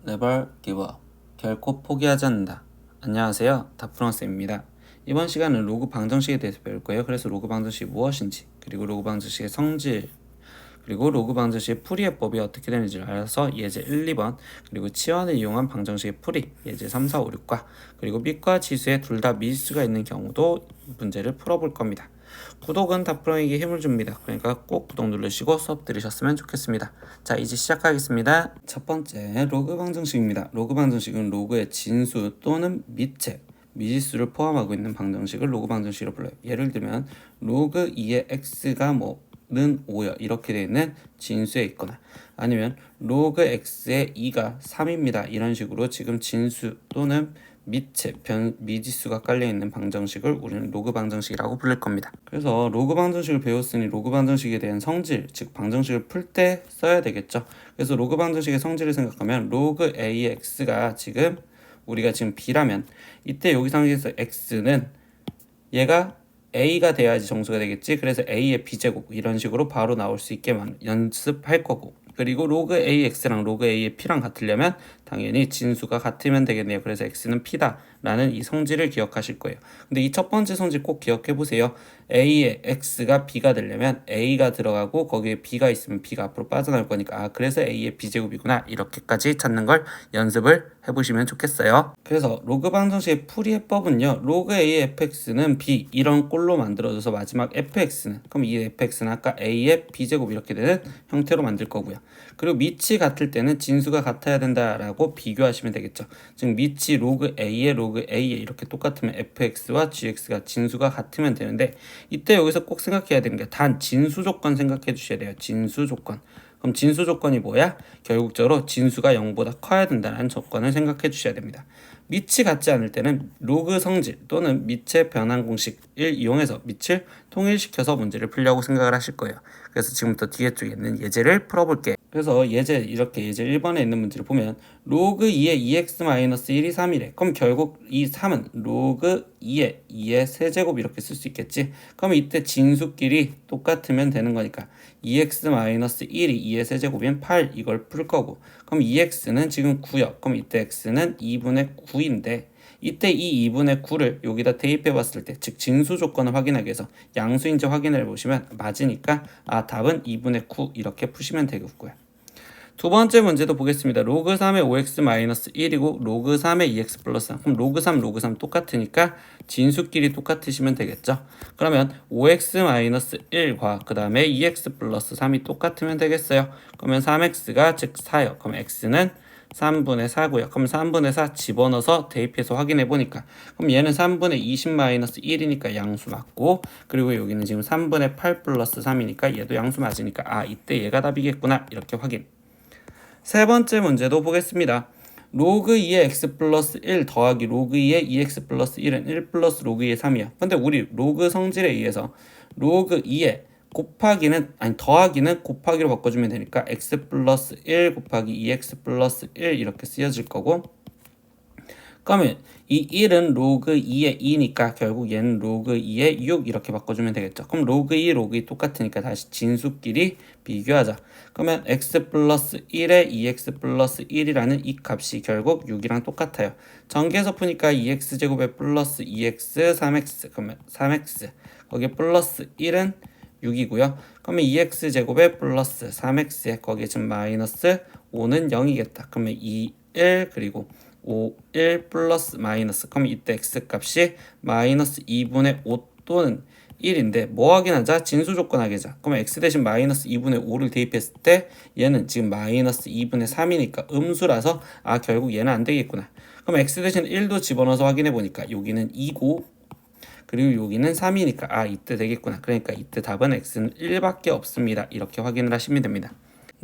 Never give up. 결코 포기하지 않는다. 안녕하세요, 닥프랑스입니다. 이번 시간은 로그 방정식에 대해서 배울 거예요. 그래서 로그 방정식이 무엇인지, 그리고 로그 방정식의 성질, 그리고 로그 방정식의 풀이해법이 어떻게 되는지를 알아서 예제 1, 2번, 그리고 치환을 이용한 방정식의 풀이, 예제 3, 4, 5, 6과, 그리고 밑과 지수에 둘 다 미지수가 있는 경우도 문제를 풀어볼 겁니다. 구독은 닥프랑에게 힘을 줍니다. 그러니까 꼭 구독 누르시고 수업 들으셨으면 좋겠습니다. 자, 이제 시작하겠습니다. 첫 번째, 로그 방정식입니다. 로그 방정식은 로그의 진수 또는 미체, 미지수를 포함하고 있는 방정식을 로그 방정식으로 불러요. 예를 들면 로그 2의 x가 는 5요 이렇게 되어 있는 진수에 있거나, 아니면 로그 x의 2가 3입니다 이런 식으로 지금 진수 또는 미체, 미지수가 깔려있는 방정식을 우리는 로그 방정식이라고 부를 겁니다. 그래서 로그 방정식을 배웠으니 로그 방정식에 대한 성질, 즉 방정식을 풀 때 써야 되겠죠. 그래서 로그 방정식의 성질을 생각하면 로그 a의 x가 우리가 지금 b라면, 이때 여기 상황에서 x는 얘가 a가 돼야지 정수가 되겠지. 그래서 a의 b제곱 이런 식으로 바로 나올 수 있게만 연습할 거고, 그리고 로그 ax랑 로그 a의 p랑 같으려면 당연히 진수가 같으면 되겠네요. 그래서 x는 p다 라는 이 성질을 기억하실 거예요. 근데 이 첫 번째 성질 꼭 기억해 보세요. a의 x가 b가 되려면 a가 들어가고 거기에 b가 있으면 b가 앞으로 빠져나올 거니까, 그래서 a의 b제곱이구나 이렇게까지 찾는 걸 연습을 해보시면 좋겠어요. 그래서 로그 방정식의 풀이해법은요, 로그 a의 fx는 b 이런 꼴로 만들어줘서 마지막 fx는, 그럼 이 fx는 아까 a의 b제곱 이렇게 되는 형태로 만들 거고요. 그리고 밑이 같을 때는 진수가 같아야 된다라고 비교하시면 되겠죠. 즉 밑이 로그 a에 로그 a에 이렇게 똑같으면 fx와 gx가 진수가 같으면 되는데, 이때 여기서 꼭 생각해야 되는 게 단 진수 조건 생각해 주셔야 돼요. 진수 조건. 그럼 진수 조건이 뭐야? 결국적으로 진수가 0보다 커야 된다는 조건을 생각해 주셔야 됩니다. 밑이 같지 않을 때는 로그 성질 또는 밑의 변환 공식을 이용해서 밑을 통일시켜서 문제를 풀려고 생각을 하실 거예요. 그래서 지금부터 뒤에 쪽에 있는 예제를 풀어볼게요. 그래서 예제 1번에 있는 문제를 보면 로그 2의 2x-1이 3이래. 그럼 결국 이 3은 로그 2의 세제곱 이렇게 쓸 수 있겠지. 그럼 이때 진수끼리 똑같으면 되는 거니까 2x-1이 2의 세제곱인 8 이걸 풀 거고, 그럼 2x는 지금 9요. 그럼 이때 x는 2분의 9인데, 이때 이 2분의 9를 여기다 대입해 봤을 때, 즉 진수 조건을 확인하기 위해서 양수인지 확인해 보시면 맞으니까 답은 2분의 9 이렇게 푸시면 되겠고요. 두 번째 문제도 보겠습니다. 로그 3의 5x-1이고 로그 3의 2x 플러스 3. 그럼 로그 3, 로그 3 똑같으니까 진수끼리 똑같으시면 되겠죠. 그러면 5x-1과 그 다음에 2x 플러스 3이 똑같으면 되겠어요. 그러면 3x가 즉 4요. 그럼 x는 3분의 4고요. 그럼 3분의 4 집어넣어서 대입해서 확인해 보니까, 그럼 얘는 3분의 20-1이니까 양수 맞고, 그리고 여기는 지금 3분의 8 플러스 3이니까 얘도 양수 맞으니까 이때 얘가 답이겠구나 이렇게 확인. 세 번째 문제도 보겠습니다. 로그 2의 x 플러스 1 더하기 로그 2의 2x 플러스 1은 1 플러스 로그 2의 3이야. 근데 우리 로그 성질에 의해서 로그 2의 더하기는 곱하기로 바꿔주면 되니까 x 플러스 1 곱하기 2x 플러스 1 이렇게 쓰여질 거고, 그러면 이 1은 로그 2의 2니까 결국 얘는 로그 2의 6 이렇게 바꿔주면 되겠죠. 그럼 로그 2, 로그 2 똑같으니까 다시 진수끼리 비교하자. 그러면 x 플러스 1에 2x 플러스 1이라는 이 값이 결국 6이랑 똑같아요. 전개해서 푸니까 2x제곱에 플러스 2x 3x, 그러면 3x 거기에 플러스 1은 6이고요. 그러면 2x제곱에 플러스 3x에 거기에 지금 마이너스 5는 0이겠다. 그러면 2, 1 그리고 5, 1 플러스 마이너스, 그럼 이때 x값이 마이너스 2분의 5 또는 1인데 뭐 확인하자? 진수 조건 확인하자. 그러면 x 대신 마이너스 2분의 5를 대입했을 때 얘는 지금 마이너스 2분의 3이니까 음수라서 결국 얘는 안 되겠구나. 그럼 x 대신 1도 집어넣어서 확인해 보니까 여기는 2고 그리고 여기는 3이니까 이때 되겠구나. 그러니까 이때 답은 x는 1밖에 없습니다. 이렇게 확인을 하시면 됩니다.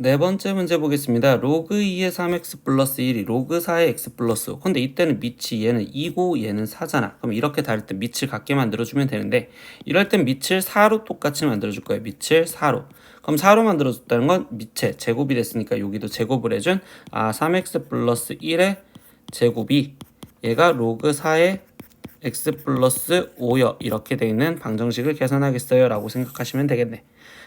네 번째 문제 보겠습니다. 로그 2의 3x 플러스 1이 로그 4의 x 플러스 5. 근데 이때는 밑이 얘는 2고 얘는 4잖아. 그럼 이렇게 다를 때 밑을 같게 만들어주면 되는데, 이럴 땐 밑을 4로 똑같이 만들어줄 거예요. 밑을 4로. 그럼 4로 만들어줬다는 건 밑에 제곱이 됐으니까 여기도 제곱을 해준 3x 플러스 1의 제곱이 얘가 로그 4의 x 플러스 5여 이렇게 되어 있는 방정식을 계산하겠어요 라고 생각하시면 되겠네.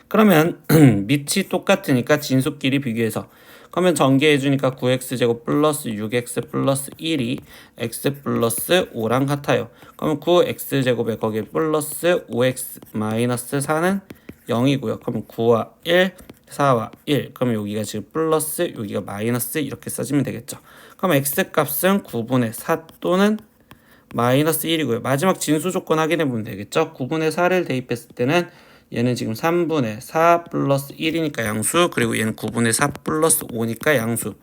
그러면 밑이 똑같으니까 진수끼리 비교해서 그러면 전개해주니까 9x제곱 플러스 6x 플러스 1이 x 플러스 5랑 같아요. 그러면 9x제곱에 거기에 플러스 5x 마이너스 4는 0이고요. 그러면 9와 1, 4와 1. 그러면 여기가 지금 플러스 여기가 마이너스 이렇게 써지면 되겠죠. 그럼 x값은 9분의 4 또는 마이너스 1이고요. 마지막 진수 조건 확인해 보면 되겠죠. 9분의 4를 대입했을 때는 얘는 지금 3분의 4 플러스 1이니까 양수, 그리고 얘는 9분의 4 플러스 5니까 양수.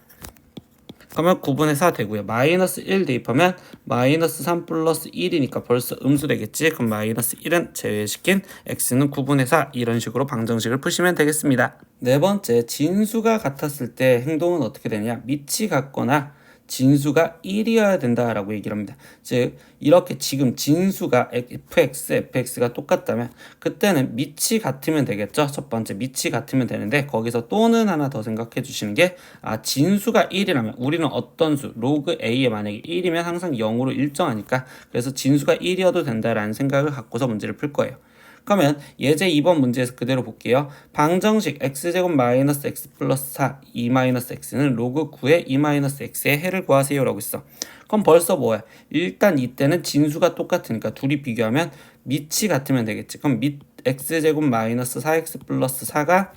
그러면 9분의 4 되고요. 마이너스 1 대입하면 마이너스 3 플러스 1이니까 벌써 음수 되겠지. 그럼 마이너스 1은 제외시킨 x는 9분의 4 이런 식으로 방정식을 푸시면 되겠습니다. 네 번째, 진수가 같았을 때 행동은 어떻게 되냐. 밑이 같거나 진수가 1이어야 된다라고 얘기를 합니다. 즉 이렇게 지금 진수가 fx가 똑같다면 그때는 밑이 같으면 되겠죠. 첫 번째 밑이 같으면 되는데 거기서 또는 하나 더 생각해 주시는 게 진수가 1이라면 우리는 어떤 수 로그 a에 만약에 1이면 항상 0으로 일정하니까 그래서 진수가 1이어도 된다라는 생각을 갖고서 문제를 풀 거예요. 그러면 예제 2번 문제에서 그대로 볼게요. 방정식 x제곱 마이너스 x 플러스 4 2 마이너스 x는 로그 9의 2 마이너스 x의 해를 구하세요 라고 있어. 그럼 벌써 뭐야? 일단 이때는 진수가 똑같으니까 둘이 비교하면 밑이 같으면 되겠지. 그럼 밑 x제곱 마이너스 4x 플러스 4가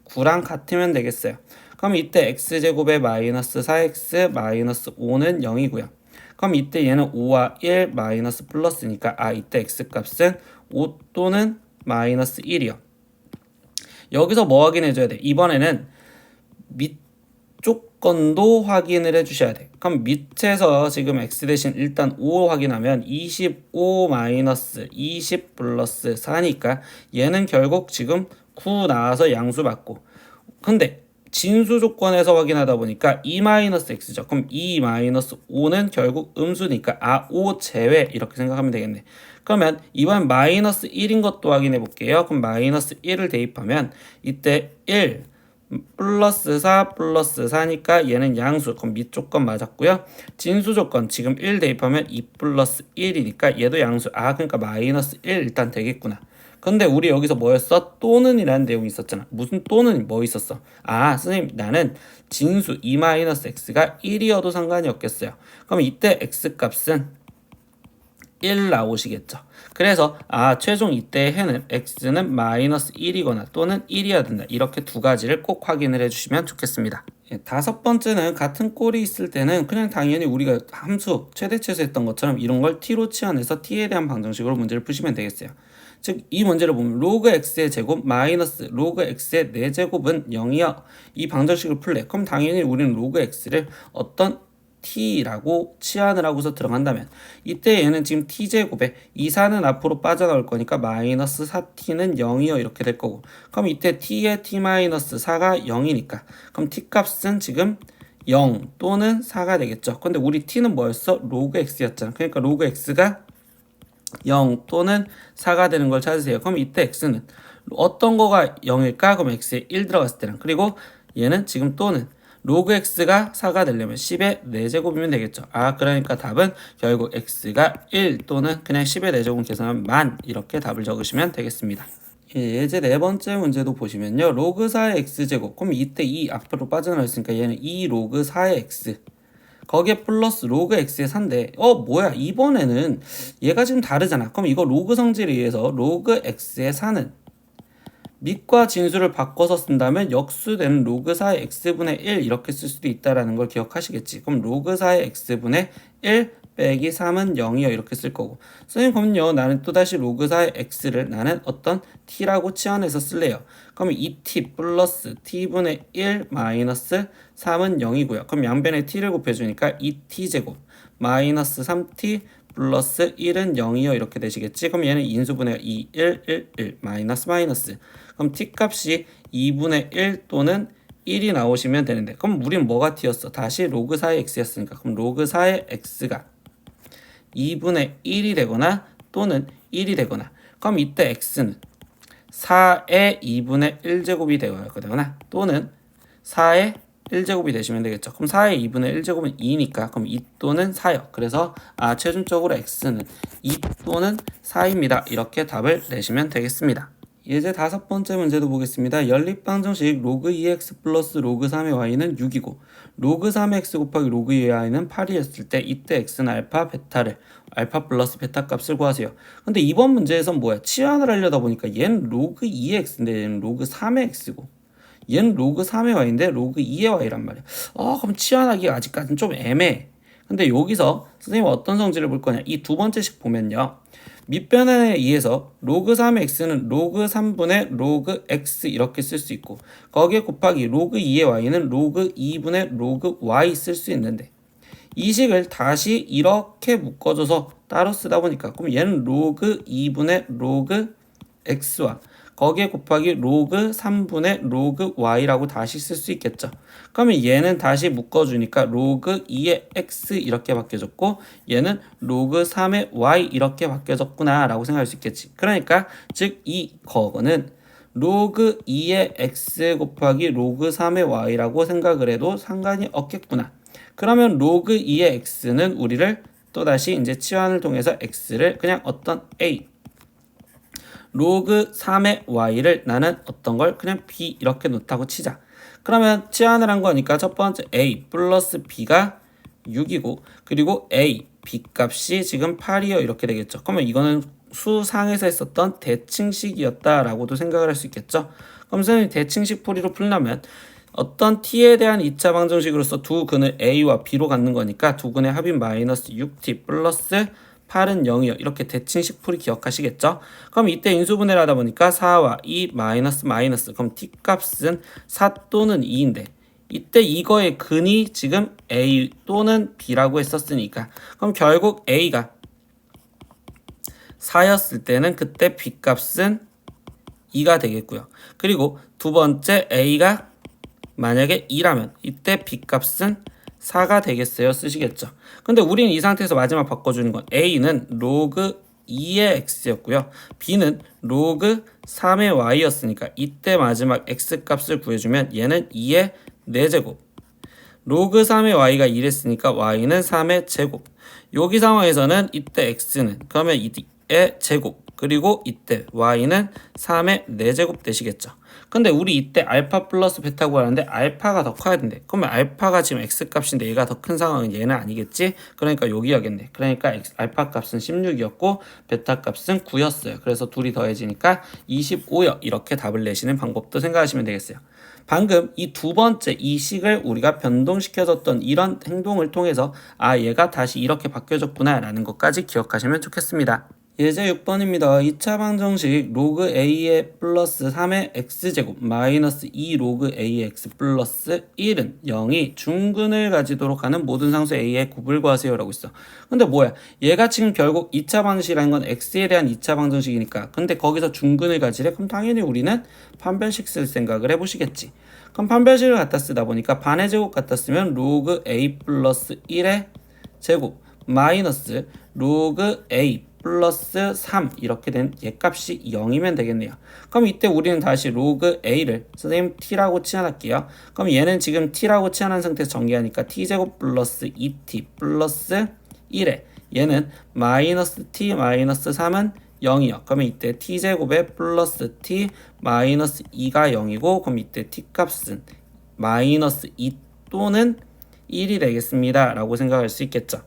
9랑 같으면 되겠어요. 그럼 이때 x제곱의 마이너스 4x 마이너스 5는 0이고요. 그럼 이때 얘는 5와 1 마이너스 플러스니까 이때 x값은 5 또는 마이너스 1이요. 여기서 뭐 확인해줘야 돼? 이번에는 밑쪽 건도 확인을 해주셔야 돼. 그럼 밑에서 지금 x 대신 일단 5 확인하면 25 마이너스 20 플러스 4니까 얘는 결국 지금 9 나와서 양수 맞고 근데 진수 조건에서 확인하다 보니까 2-x죠. 그럼 2-5는 결국 음수니까 5 제외 이렇게 생각하면 되겠네. 그러면 이번 마이너스 1인 것도 확인해 볼게요. 그럼 마이너스 1을 대입하면 이때 1 플러스 4 플러스 4니까 얘는 양수. 그럼 밑 조건 맞았고요. 진수 조건 지금 1 대입하면 2 플러스 1이니까 얘도 양수. 그러니까 마이너스 1 일단 되겠구나. 근데 우리 여기서 뭐였어? 또는 이라는 내용이 있었잖아. 무슨 또는 뭐 있었어? 선생님 나는 진수 2-x가 1이어도 상관이 없겠어요. 그럼 이때 x값은 1 나오시겠죠. 그래서 최종 이때의 해는 x는 마이너스 1이거나 또는 1이어야 된다. 이렇게 두 가지를 꼭 확인을 해주시면 좋겠습니다. 다섯 번째는 같은 꼴이 있을 때는 그냥 당연히 우리가 함수 최대치에서 했던 것처럼 이런 걸 t로 치환해서 t에 대한 방정식으로 문제를 푸시면 되겠어요. 즉 이 문제를 보면 로그 x의 제곱 마이너스 로그 x의 4제곱은 0이요. 이 방정식을 풀래. 그럼 당연히 우리는 로그 x를 어떤 t라고 치환을 하고서 들어간다면 이때 얘는 지금 t제곱에 이 4는 앞으로 빠져나올 거니까 마이너스 4t는 0이요 이렇게 될 거고 그럼 이때 t의 t-4가 0이니까 그럼 t값은 지금 0 또는 4가 되겠죠. 근데 우리 t는 뭐였어? 로그 x였잖아. 그러니까 로그 x가 0 또는 4가 되는 걸 찾으세요. 그럼 이때 x는 어떤 거가 0일까? 그럼 x에 1 들어갔을 때랑 그리고 얘는 지금 또는 로그 x가 4가 되려면 10의 4제곱이면 되겠죠. 그러니까 답은 결국 x가 1 또는 그냥 10의 4제곱 계산하면 만 이렇게 답을 적으시면 되겠습니다. 예제 네 번째 문제도 보시면요. 로그 4의 x제곱 그럼 이때 2 앞으로 빠져나왔으니까 얘는 2 로그 4의 x 거기에 플러스 로그 x의 4인데 뭐야 이번에는 얘가 지금 다르잖아. 그럼 이거 로그 성질에 의해서 로그 x의 4는 밑과 진수를 바꿔서 쓴다면 역수되는 로그 4의 x분의 1 이렇게 쓸 수도 있다는 걸 기억하시겠지. 그럼 로그 4의 x분의 1 빼기 3은 0이요 이렇게 쓸 거고 선생님 그럼요 나는 또다시 로그 4의 x를 나는 어떤 t라고 치환해서 쓸래요. 그러면 2t 플러스 t분의 1 마이너스 3은 0이고요. 그럼 양변에 t를 곱해주니까 2t제곱 마이너스 3t 플러스 1은 0이요 이렇게 되시겠지. 그럼 얘는 인수분해가 2, 1, 1, 1 마이너스 마이너스 그럼 t값이 2분의 1 또는 1이 나오시면 되는데 그럼 우리는 뭐가 t였어? 다시 로그 4의 x였으니까 그럼 로그 4의 x가 2분의 1이 되거나 또는 1이 되거나 그럼 이때 x는 4의 2분의 1제곱이 되거나 또는 4의 1제곱이 되시면 되겠죠. 그럼 4의 2분의 1제곱은 2니까 그럼 2 또는 4요. 그래서 최종적으로 x는 2 또는 4입니다. 이렇게 답을 내시면 되겠습니다. 예제 5번째 문제도 보겠습니다. 연립방정식 로그 2x 플러스 로그 3의 y는 6이고 로그 3의 x 곱하기 로그 2의 y는 8이었을 때 이때 x는 알파, 베타를 알파 플러스 베타 값을 구하세요. 근데 이번 문제에선 뭐야? 치환을 하려다 보니까 얘는 로그 2의 x인데 얘는 로그 3의 x고 얘는 로그 3의 y인데 로그 2의 y란 말이야. 그럼 치환하기가 아직까지는 좀 애매해. 근데 여기서 선생님은 어떤 성질을 볼 거냐? 이 두 번째씩 보면요. 밑변에 의해서 로그 3의 x는 로그 3분의 로그 x 이렇게 쓸 수 있고 거기에 곱하기 로그 2의 y는 로그 2분의 로그 y 쓸 수 있는데 이 식을 다시 이렇게 묶어줘서 따로 쓰다 보니까 그럼 얘는 로그 2분의 로그 x와 거기에 곱하기 로그 3분의 로그 y라고 다시 쓸 수 있겠죠. 그러면 얘는 다시 묶어주니까 로그 2의 x 이렇게 바뀌어졌고 얘는 로그 3의 y 이렇게 바뀌어졌구나 라고 생각할 수 있겠지. 그러니까 즉 이 거는 로그 2의 x 곱하기 로그 3의 y라고 생각을 해도 상관이 없겠구나. 그러면 로그 2의 x는 우리를 또다시 이제 치환을 통해서 x를 그냥 어떤 a 로그 3의 y를 나는 어떤 걸 그냥 b 이렇게 놓다고 치자. 그러면 치환을 한 거니까 첫 번째 a 플러스 b가 6이고 그리고 a b 값이 지금 8이요 이렇게 되겠죠. 그러면 이거는 수상에서 했었던 대칭식이었다라고도 생각을 할 수 있겠죠. 그럼 선생님이 대칭식 풀이로 풀려면 어떤 t에 대한 2차 방정식으로서 두 근을 a와 b로 갖는 거니까 두 근의 합인 마이너스 6t 플러스 8은 0이요. 이렇게 대칭식 풀이 기억하시겠죠? 그럼 이때 인수분해를 하다 보니까 4와 2 마이너스 마이너스 그럼 t값은 4 또는 2인데 이때 이거의 근이 지금 a 또는 b라고 했었으니까 그럼 결국 a가 4였을 때는 그때 b값은 2가 되겠고요. 그리고 두 번째 a가 만약에 2라면 이때 b값은 4가 되겠어요 쓰시겠죠. 근데 우리는 이 상태에서 마지막 바꿔주는 건 a는 로그 2의 x였고요. b는 로그 3의 y였으니까 이때 마지막 x 값을 구해주면 얘는 2의 4제곱 로그 3의 y가 2랬으니까 y는 3의 제곱. 여기 상황에서는 이때 x는 그러면 2의 제곱 그리고 이때 y는 3의 4제곱 되시겠죠. 근데 우리 이때 알파 플러스 베타 구하는데 알파가 더 커야 된대. 그러면 알파가 지금 x 값인데 얘가 더 큰 상황은 얘는 아니겠지? 그러니까 여기야겠네. 그러니까 알파 값은 16이었고 베타 값은 9였어요. 그래서 둘이 더해지니까 25요. 이렇게 답을 내시는 방법도 생각하시면 되겠어요. 방금 이 두 번째 이 식을 우리가 변동시켜줬던 이런 행동을 통해서 얘가 다시 이렇게 바뀌어졌구나 라는 것까지 기억하시면 좋겠습니다. 예제 6번입니다. 2차 방정식 로그 a의 플러스 3의 x제곱 마이너스 2 로그 ax 플러스 1은 0이 중근을 가지도록 하는 모든 상수 a의 곱을 구하세요 라고 있어. 근데 뭐야? 얘가 지금 결국 2차 방정식이라는 건 x에 대한 2차 방정식이니까 근데 거기서 중근을 가지래? 그럼 당연히 우리는 판별식 쓸 생각을 해보시겠지. 그럼 판별식을 갖다 쓰다 보니까 반의 제곱 갖다 쓰면 로그 a 플러스 1의 제곱 마이너스 로그 a 플러스 3 이렇게 된 얘값이 0이면 되겠네요. 그럼 이때 우리는 다시 로그 a를 선생님 t라고 치환할게요. 그럼 얘는 지금 t라고 치환한 상태에서 전개하니까 t제곱 플러스 2t 플러스 1에 얘는 마이너스 t 마이너스 3은 0이요. 그러면 이때 t제곱에 플러스 t 마이너스 2가 0이고 그럼 이때 t값은 마이너스 2 또는 1이 되겠습니다. 라고 생각할 수 있겠죠.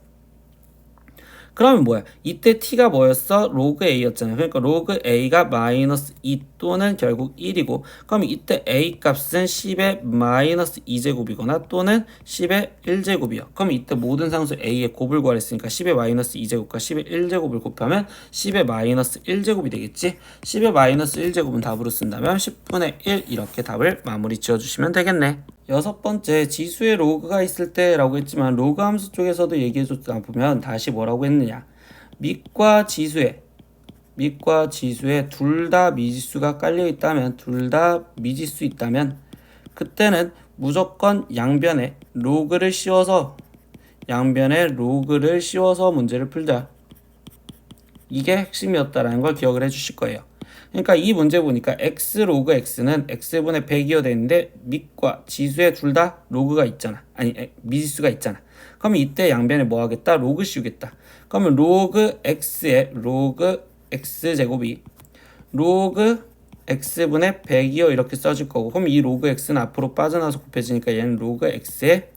그러면 뭐야? 이때 t가 뭐였어? 로그 a였잖아요. 그러니까 로그 a가 마이너스 2 또는 결국 1이고 그럼 이때 a 값은 10의 마이너스 2제곱이거나 또는 10의 1제곱이요. 그럼 이때 모든 상수 a의 곱을 구하랬으니까 10의 마이너스 2제곱과 10의 1제곱을 곱하면 10의 마이너스 1제곱이 되겠지? 10의 마이너스 1제곱은 답으로 쓴다면 10분의 1 이렇게 답을 마무리 지어주시면 되겠네. 여섯 번째 지수에 로그가 있을 때 라고 했지만 로그 함수 쪽에서도 얘기해줬다 보면 다시 뭐라고 했느냐 밑과 지수에 둘 다 미지수가 깔려 있다면 둘 다 미지수 있다면 그때는 무조건 양변에 로그를 씌워서 문제를 풀자. 이게 핵심이었다라는 걸 기억을 해주실 거예요. 그러니까 이 문제 보니까 x 로그 x는 x분의 100이어 되는데 밑과 지수에 둘 다 로그가 있잖아. 미지수가 있잖아. 그러면 이때 양변에 뭐 하겠다? 로그 씌우겠다. 그러면 로그 x의 로그 x제곱이 로그 x분의 100이요 이렇게 써질 거고, 그럼 이 로그 x는 앞으로 빠져나와서 곱해지니까 얘는 로그 x의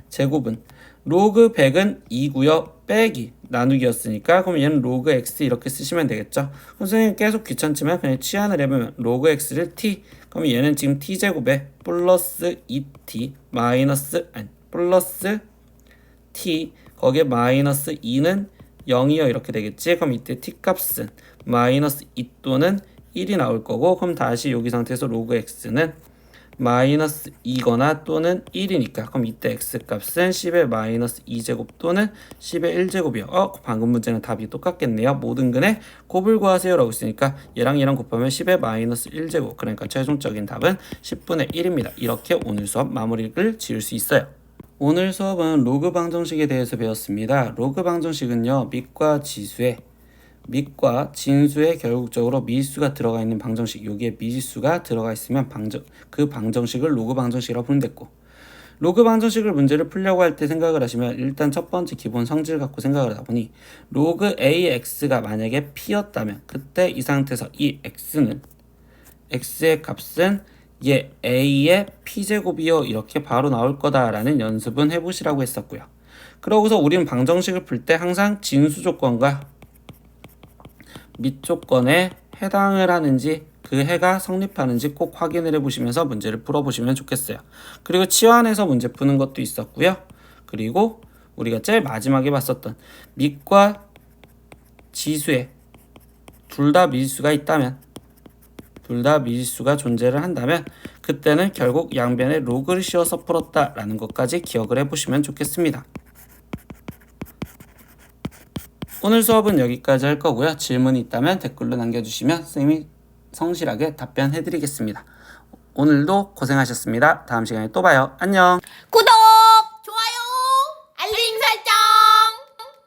제곱은 로그 100은 2고요 빼기 나누기였으니까, 그럼 얘는 로그 x 이렇게 쓰시면 되겠죠. 선생님 계속 귀찮지만 그냥 치환을 해보면 로그 x를 t, 그럼 얘는 지금 t제곱에 플러스 2t 플러스 t 거기에 마이너스 2는 0이요 이렇게 되겠지. 그럼 이때 t 값은 마이너스 2 또는 1이 나올 거고, 그럼 다시 여기 상태에서 로그 x는 마이너스 2거나 또는 1이니까 그럼 이때 x 값은 10의 마이너스 2제곱 또는 10의 1제곱이요. 방금 문제는 답이 똑같겠네요. 모든 근의 곱을 구하세요 라고 있으니까 얘랑 얘랑 곱하면 10의 마이너스 1제곱, 그러니까 최종적인 답은 10분의 1입니다. 이렇게 오늘 수업 마무리를 지을 수 있어요. 오늘 수업은 로그 방정식에 대해서 배웠습니다. 로그 방정식은요, 밑과 진수에 결국적으로 미지수가 들어가 있는 방정식, 여기에 미지수가 들어가 있으면 그 방정식을 로그 방정식이라고 부르면 됐고, 로그 방정식을 문제를 풀려고 할 때 생각을 하시면 일단 첫 번째 기본 성질 갖고 생각을 하다 보니 로그 AX가 만약에 P였다면 그때 이 상태에서 이 X는 X의 값은 얘 A의 P제곱이요 이렇게 바로 나올 거다라는 연습은 해보시라고 했었고요. 그러고서 우리는 방정식을 풀 때 항상 진수 조건과 밑 조건에 해당을 하는지 그 해가 성립하는지 꼭 확인을 해보시면서 문제를 풀어보시면 좋겠어요. 그리고 치환해서 문제 푸는 것도 있었고요. 그리고 우리가 제일 마지막에 봤었던 밑과 지수에 둘 다 미지수가 있다면, 둘 다 미지수가 존재를 한다면 그때는 결국 양변에 로그를 씌워서 풀었다라는 것까지 기억을 해보시면 좋겠습니다. 오늘 수업은 여기까지 할 거고요. 질문이 있다면 댓글로 남겨주시면 선생님이 성실하게 답변해드리겠습니다. 오늘도 고생하셨습니다. 다음 시간에 또 봐요. 안녕. 구독!